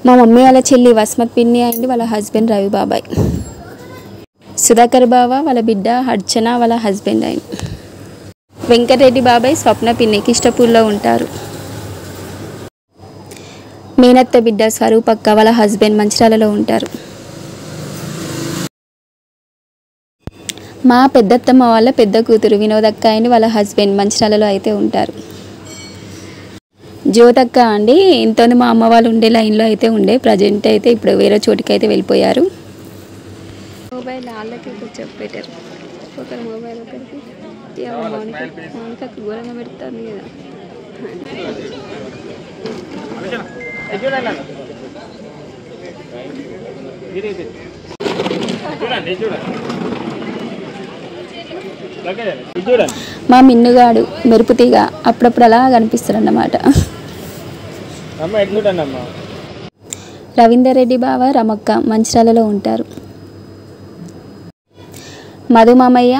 మా మమ్మీ వాళ్ళ చెల్లి వస్మత్ పిన్ని అండి, వాళ్ళ హస్బెండ్ రవి బాబాయ్. సుధాకర్ బావ వాళ్ళ బిడ్డ అర్చన వాళ్ళ హస్బెండ్ ఆయన. వెంకటరెడ్డి బాబాయ్ స్వప్న పిన్ని కిష్టపూర్లో ఉంటారు. మేనత్త బిడ్డ స్వరూపక్క వాళ్ళ హస్బెండ్ మంచిర్యాలలో ఉంటారు. మా పెద్దత్తమ్మ వాళ్ళ పెద్ద కూతురు వినోదక్క అండి, వాళ్ళ హస్బెండ్ మంచిర్యాలలో అయితే ఉంటారు. జ్యోతక్క అండి ఇంతమంది మా అమ్మ వాళ్ళు ఉండే లైన్లో అయితే ఉండే, ప్రజెంట్ అయితే ఇప్పుడు వేరే చోటికి అయితే వెళ్ళిపోయారు. మొబైల్ వాళ్ళకి చెప్పారు, ఒకరి మొబైల్ ఒకరికి ఘోరంగా పెడుతుంది కదా. మా మిన్నుగాడు మెరుపుతీగా అప్పుడప్పుడు అలా కనిపిస్తారు అన్నమాట. రవీందర్ రెడ్డి బావ రమక్క మంచిర్యాలలో ఉంటారు. మధు మామయ్య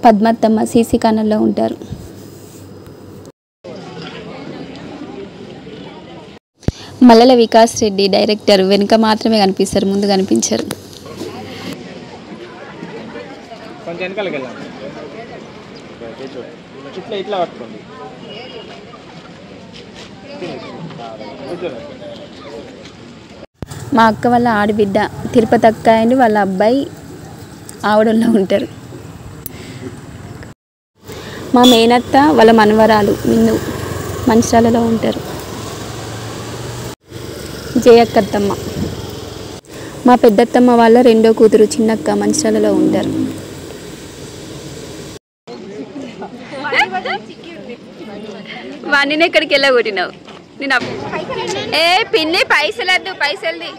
పద్మత్తమ్మ సీసీ కానల్లో ఉంటారు. మల్లెల వికాస్ రెడ్డి డైరెక్టర్ వెనుక మాత్రమే కనిపిస్తారు, ముందు కనిపించారు. మా అక్క వాళ్ళ ఆడబిడ్డ తిరుపతి అక్క అండి, వాళ్ళ అబ్బాయి ఆవిడలో ఉంటారు. మా మేనత్త వాళ్ళ మనవరాలు మిన్ను మంచిర్యాలలో ఉంటారు. జయక్కత్తమ్మ. మా పెద్దత్తమ్మ వాళ్ళ రెండో కూతురు చిన్నక్క మంచిర్యాలలో ఉంటారు. వాణ్ణి ఎక్కడికి వెళ్ళగొట్టినావు నేను? ఏ పిన్ని పైసలద్దు, పైసలది.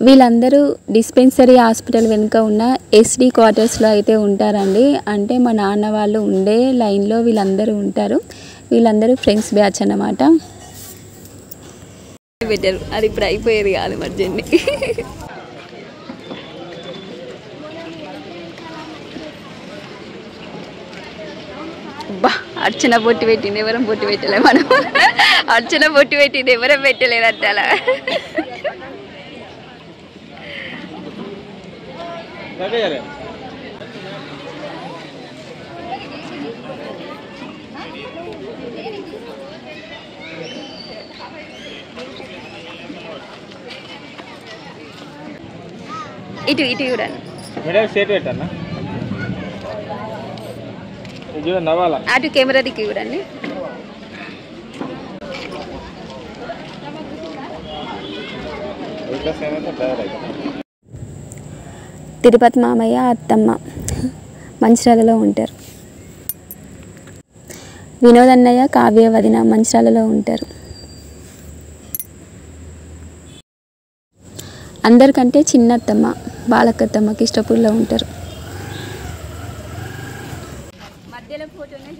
వీళ్ళందరూ డిస్పెన్సరీ హాస్పిటల్ వెనుక ఉన్న ఎస్డి క్వార్టర్స్లో అయితే ఉంటారండి. అంటే మా నాన్న వాళ్ళు ఉండే లైన్లో వీళ్ళందరూ ఉంటారు. వీళ్ళందరూ ఫ్రెండ్స్ బ్యాచ్ అన్నమాట. పెట్టారు అది ఇప్పుడు అయిపోయేది కాదు మర్జన్ని. బా అర్చన బొట్టు పెట్టింది, ఎవరం బొట్టు పెట్టలే మనం. అర్చన బొట్టు పెట్టింది, ఎవరం పెట్టలేదు అంటే అలా. ఇటు ఇటు చూడండి, అటు కెమెరా దిక్కు చూడండి. తిరుపతి మామయ్య అత్తమ్మ మంచిర్యాలలో ఉంటారు. వినోద్ అన్నయ్య కావ్య వదిన మంచిర్యాలలో ఉంటారు. అందరికంటే చిన్న అత్తమ్మ బాలకత్తమ్మ కిష్టపూర్లో ఉంటారు. మధ్యలో ఫోటోనే